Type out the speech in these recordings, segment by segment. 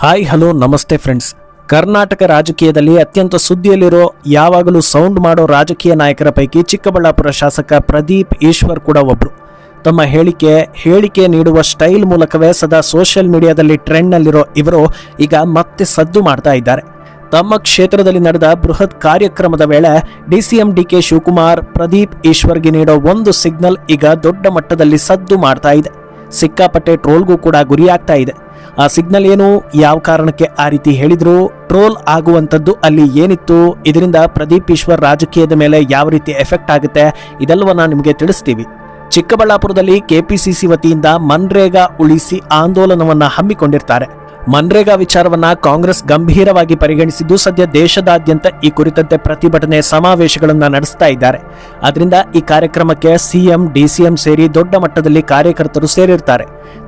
Hi hello ನಮಸ್ತೆ friends. Karnataka ರಾಜಕೀಯದಲ್ಲಿ ಅತ್ಯಂತ ಸುದ್ದಿಯಲ್ಲಿರೋ ಯಾವಾಗಲೂ ಸೌಂಡ್ ಮಾಡೋ ರಾಜಕೀಯ ನಾಯಕರ ಪೈಕಿ ಚಿಕ್ಕಬಳ್ಳಾಪುರ ಶಾಸಕ ಪ್ರದೀಪ್ ಈಶ್ವರ್ ಕೂಡ ಒಬ್ರು. ತಮ್ಮ ಹೇಳಿಕೆ ನೀಡುವ ಸ್ಟೈಲ್ ಮೂಲಕವೇ ಸದಾ ಸೋಷಿಯಲ್ ಮೀಡಿಯಾದಲ್ಲಿ ಟ್ರೆಂಡ್ನಲ್ಲಿರೋ ಇವರು ಈಗ ಮತ್ತೆ ಸದ್ದು ಮಾಡ್ತಾ ಇದ್ದಾರೆ. ತಮ್ಮ ಕ್ಷೇತ್ರದಲ್ಲಿ ನಡೆದ ಬೃಹತ್ ಕಾರ್ಯಕ್ರಮದ ವೇಳೆ ಡಿಸಿಎಂ ಡಿಕೆ ಶಿವಕುಮಾರ್ ಪ್ರದೀಪ್ ಈಶ್ವರ್ಗೆ ನೀಡೋ ಒಂದು ಸಿಗ್ನಲ್ ಈಗ ದೊಡ್ಡ ಮಟ್ಟದಲ್ಲಿ ಸದ್ದು ಮಾಡ್ತಾ ಇದೆ. ಸಿಕ್ಕಾಪಟ್ಟೆ ಟ್ರೋಲ್ಗೂ ಕೂಡ ಗುರಿಯಾಗ್ತಾ ಇದೆ. ಆ ಸಿಗ್ನಲ್ ಏನು, ಯಾವ ಕಾರಣಕ್ಕೆ ಆ ರೀತಿ ಹೇಳಿದ್ರು, ಟ್ರೋಲ್ ಆಗುವಂಥದ್ದು ಅಲ್ಲಿ ಏನಿತ್ತು, ಇದರಿಂದ ಪ್ರದೀಪ್ ಈಶ್ವರ್ ರಾಜಕೀಯದ ಮೇಲೆ ಯಾವ ರೀತಿ ಎಫೆಕ್ಟ್ ಆಗುತ್ತೆ, ಇದೆಲ್ಲವನ್ನ ನಿಮಗೆ ತಿಳಿಸ್ತೀವಿ. ಚಿಕ್ಕಬಳ್ಳಾಪುರದಲ್ಲಿ ಕೆಪಿಸಿಸಿ ವತಿಯಿಂದ ಮನ್ರೇಗಾ ಉಳಿಸಿ ಆಂದೋಲನವನ್ನ ಹಮ್ಮಿಕೊಂಡಿರ್ತಾರೆ. ಮನ್ರೇಗಾ ವಿಚಾರವನ್ನ ಕಾಂಗ್ರೆಸ್ ಗಂಭೀರವಾಗಿ ಪರಿಗಣಿಸಿದ್ದು ಸದ್ಯ ದೇಶದಾದ್ಯಂತ ಈ ಕುರಿತಂತೆ ಪ್ರತಿಭಟನೆ ಸಮಾವೇಶಗಳನ್ನ ನಡೆಸ್ತಾ ಇದ್ದಾರೆ. ಅದರಿಂದ ಈ ಕಾರ್ಯಕ್ರಮಕ್ಕೆ ಸಿಎಂ ಡಿಸಿಎಂ ಸೇರಿ ದೊಡ್ಡ ಮಟ್ಟದಲ್ಲಿ ಕಾರ್ಯಕರ್ತರು ಸೇರಿರ್ತಾರೆ.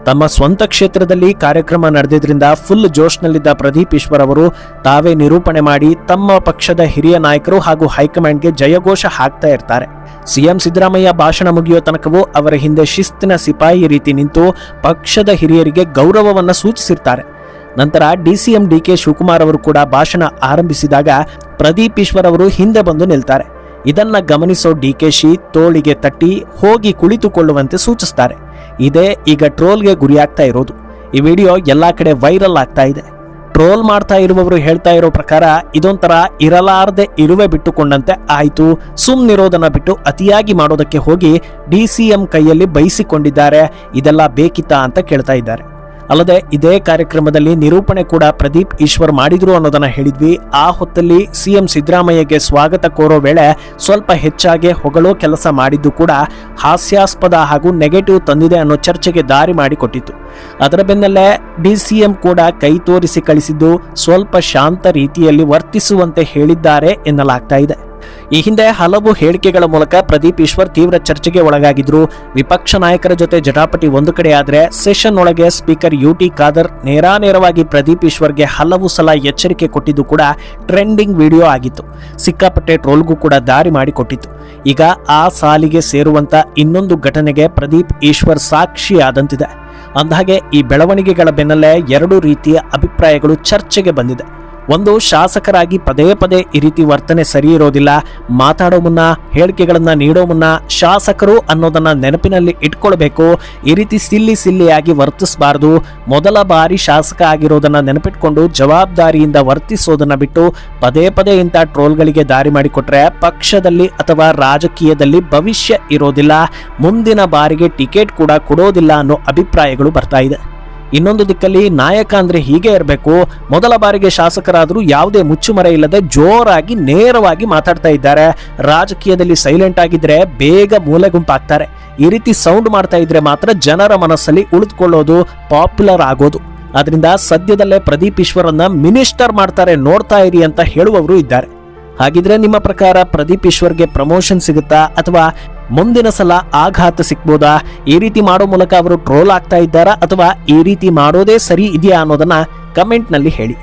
ತಮ್ಮ ಸ್ವಂತ ಕ್ಷೇತ್ರದಲ್ಲಿ ಕಾರ್ಯಕ್ರಮ ನಡೆದಿದ್ರಿಂದ ಫುಲ್ ಜೋಶ್ನಲ್ಲಿದ್ದ ಪ್ರದೀಪ್ ಈಶ್ವರ್ ಅವರು ತಾವೇ ನಿರೂಪಣೆ ಮಾಡಿ ತಮ್ಮ ಪಕ್ಷದ ಹಿರಿಯ ನಾಯಕರು ಹಾಗೂ ಹೈಕಮಾಂಡ್ಗೆ ಜಯಘೋಷ ಹಾಕ್ತಾ ಇರ್ತಾರೆ. ಸಿಎಂ ಸಿದ್ದರಾಮಯ್ಯ ಭಾಷಣ ಮುಗಿಯೋ ತನಕವೂ ಅವರ ಹಿಂದೆ ಶಿಸ್ತಿನ ಸಿಪಾಯಿ ರೀತಿ ನಿಂತು ಪಕ್ಷದ ಹಿರಿಯರಿಗೆ ಗೌರವವನ್ನ ಸೂಚಿಸಿರ್ತಾರೆ. ನಂತರ ಡಿಸಿಎಂ ಡಿಕೆ ಶಿವಕುಮಾರ್ ಅವರು ಕೂಡ ಭಾಷಣ ಆರಂಭಿಸಿದಾಗ ಪ್ರದೀಪ್ ಈಶ್ವರ್ ಅವರು ಹಿಂದೆ ಬಂದು ನಿಲ್ತಾರೆ. ಇದನ್ನ ಗಮನಿಸೋ ಡಿಕೆಶಿ ತೋಳಿಗೆ ತಟ್ಟಿ ಹೋಗಿ ಕುಳಿತುಕೊಳ್ಳುವಂತೆ ಸೂಚಿಸ್ತಾರೆ. ಇದೇ ಈಗ ಟ್ರೋಲ್ಗೆ ಗುರಿಯಾಗ್ತಾ ಇರೋದು. ಈ ವಿಡಿಯೋ ಎಲ್ಲಾ ಕಡೆ ವೈರಲ್ ಆಗ್ತಾ ಇದೆ. ಟ್ರೋಲ್ ಮಾಡ್ತಾ ಇರುವವರು ಹೇಳ್ತಾ ಇರೋ ಪ್ರಕಾರ ಇದೊಂಥರ ಇರಲಾರದೆ ಇರುವೆ ಬಿಟ್ಟುಕೊಂಡಂತೆ ಆಯ್ತು, ಸುಮ್ನಿರೋದನ್ನ ಬಿಟ್ಟು ಅತಿಯಾಗಿ ಮಾಡೋದಕ್ಕೆ ಹೋಗಿ ಡಿಸಿಎಂ ಕೈಯಲ್ಲಿ ಬೈಸಿಕೊಂಡಿದ್ದಾರೆ, ಇದೆಲ್ಲ ಬೇಕಿತ್ತಾ ಅಂತ ಕೇಳ್ತಾ ಇದ್ದಾರೆ. ಅಲ್ಲದೆ ಇದೇ ಕಾರ್ಯಕ್ರಮದಲ್ಲಿ ನಿರೂಪಣೆ ಕೂಡ ಪ್ರದೀಪ್ ಈಶ್ವರ್ ಮಾಡಿದ್ರು ಅನ್ನೋದನ್ನ ಹೇಳಿದ್ವಿ. ಆ ಹೊತ್ತಲ್ಲಿ ಸಿಎಂ ಸಿದ್ದರಾಮಯ್ಯಗೆ ಸ್ವಾಗತ ಕೋರೋ ವೇಳೆ ಸ್ವಲ್ಪ ಹೆಚ್ಚಾಗಿ ಹೊಗಳೋ ಕೆಲಸ ಮಾಡಿದ್ದು ಕೂಡ ಹಾಸ್ಯಾಸ್ಪದ ಹಾಗೂ ನೆಗೆಟಿವ್ ತಂದಿದೆ ಅನ್ನೋ ಚರ್ಚೆಗೆ ದಾರಿ ಮಾಡಿಕೊಟ್ಟಿತ್ತು. ಅದರ ಬೆನ್ನಲ್ಲೇ ಡಿಸಿಎಂ ಕೂಡ ಕೈ ತೋರಿಸಿ ಕಳಿಸಿದ್ದು ಸ್ವಲ್ಪ ಶಾಂತ ರೀತಿಯಲ್ಲಿ ವರ್ತಿಸುವಂತೆ ಹೇಳಿದ್ದಾರೆ ಎನ್ನಲಾಗ್ತಾ ಇದೆ. ಈ ಹಿಂದೆ ಹಲವು ಹೇಳಿಕೆಗಳ ಮೂಲಕ ಪ್ರದೀಪ್ ಈಶ್ವರ್ ತೀವ್ರ ಚರ್ಚೆಗೆ ಒಳಗಾಗಿದ್ರು. ವಿಪಕ್ಷ ನಾಯಕರ ಜೊತೆ ಜಟಾಪಟಿ ಒಂದು ಕಡೆ ಆದ್ರೆ ಸೆಷನ್ ಒಳಗೆ ಸ್ಪೀಕರ್ ಯುಟಿ ಖಾದರ್ ನೇರವಾಗಿ ಪ್ರದೀಪ್ ಈಶ್ವರ್ಗೆ ಹಲವು ಸಲ ಎಚ್ಚರಿಕೆ ಕೊಟ್ಟಿದ್ದು ಕೂಡ ಟ್ರೆಂಡಿಂಗ್ ವಿಡಿಯೋ ಆಗಿತ್ತು. ಸಿಕ್ಕಾಪಟ್ಟೆ ಟ್ರೋಲ್ಗೂ ಕೂಡ ದಾರಿ ಮಾಡಿಕೊಟ್ಟಿತ್ತು. ಈಗ ಆ ಸಾಲಿಗೆ ಸೇರುವಂತ ಇನ್ನೊಂದು ಘಟನೆಗೆ ಪ್ರದೀಪ್ ಈಶ್ವರ್ ಸಾಕ್ಷಿಯಾದಂತಿದೆ. ಅಂದಹಾಗೆ ಈ ಬೆಳವಣಿಗೆಗಳ ಬೆನ್ನಲ್ಲೇ ಎರಡು ರೀತಿಯ ಅಭಿಪ್ರಾಯಗಳು ಚರ್ಚೆಗೆ ಬಂದಿದೆ. ಒಂದು, ಶಾಸಕರಾಗಿ ಪದೇ ಪದೇ ಈ ರೀತಿ ವರ್ತನೆ ಸರಿ ಇರೋದಿಲ್ಲ, ಮಾತಾಡೋ ಮುನ್ನ ಹೇಳಿಕೆಗಳನ್ನ ನೀಡೋ ಮುನ್ನ ಶಾಸಕರು ಅನ್ನೋದನ್ನ ನೆನಪಿನಲ್ಲಿ ಇಟ್ಕೊಳ್ಬೇಕು, ಈ ರೀತಿ ಸಿಲ್ಲಿಯಾಗಿ ವರ್ತಿಸಬಾರದು, ಮೊದಲ ಬಾರಿ ಶಾಸಕ ಆಗಿರೋದನ್ನ ನೆನಪಿಟ್ಕೊಂಡು ಜವಾಬ್ದಾರಿಯಿಂದ ವರ್ತಿಸೋದನ್ನ ಬಿಟ್ಟು ಪದೇ ಪದೇ ಇಂಥ ಟ್ರೋಲ್ಗಳಿಗೆ ದಾರಿ ಮಾಡಿಕೊಟ್ರೆ ಪಕ್ಷದಲ್ಲಿ ಅಥವಾ ರಾಜಕೀಯದಲ್ಲಿ ಭವಿಷ್ಯ ಇರೋದಿಲ್ಲ, ಮುಂದಿನ ಬಾರಿಗೆ ಟಿಕೆಟ್ ಕೂಡ ಕೊಡೋದಿಲ್ಲ ಅನ್ನೋ ಅಭಿಪ್ರಾಯಗಳು ಬರ್ತಾ ಇದೆ. ಇನ್ನೊಂದು ದಿಕ್ಕಲ್ಲಿ ನಾಯಕ ಅಂದ್ರೆ ಹೀಗೆ ಇರಬೇಕು, ಮೊದಲ ಬಾರಿಗೆ ಶಾಸಕರಾದರೂ ಯಾವುದೇ ಮುಚ್ಚುಮರೆ ಇಲ್ಲದೆ ಜೋರಾಗಿ ನೇರವಾಗಿ ಮಾತಾಡ್ತಾ ಇದ್ದಾರೆ, ರಾಜಕೀಯದಲ್ಲಿ ಸೈಲೆಂಟ್ ಆಗಿದ್ರೆ ಬೇಗ ಮೂಲೆ ಗುಂಪಾಗ್ತಾರೆ, ಈ ರೀತಿ ಸೌಂಡ್ ಮಾಡ್ತಾ ಇದ್ರೆ ಮಾತ್ರ ಜನರ ಮನಸ್ಸಲ್ಲಿ ಉಳಿದುಕೊಳ್ಳೋದು, ಪಾಪ್ಯುಲರ್ ಆಗೋದು, ಅದರಿಂದ ಸದ್ಯದಲ್ಲೇ ಪ್ರದೀಪ್ ಈಶ್ವರನ್ನ ಮಿನಿಸ್ಟರ್ ಮಾಡ್ತಾರೆ, ನೋಡ್ತಾ ಇರಿ ಅಂತ ಹೇಳುವವರು ಇದ್ದಾರೆ. ಹಾಗಿದ್ರೆ ನಿಮ್ಮ ಪ್ರಕಾರ ಪ್ರದೀಪ್ ಈಶ್ವರ್ಗೆ ಪ್ರಮೋಷನ್ ಸಿಗುತ್ತಾ ಅಥವಾ ಮುಂದಿನ ಸಲ ಆಘಾತ ಸಿಕ್ಬೋದಾ? ಈ ರೀತಿ ಮಾಡೋ ಮೂಲಕ ಅವರು ಟ್ರೋಲ್ ಆಗ್ತಾ ಇದ್ದಾರಾ ಅಥವಾ ಈ ರೀತಿ ಮಾಡೋದೇ ಸರಿ ಇದೆಯಾ ಅನ್ನೋದನ್ನ ಕಮೆಂಟ್ನಲ್ಲಿ ಹೇಳಿ.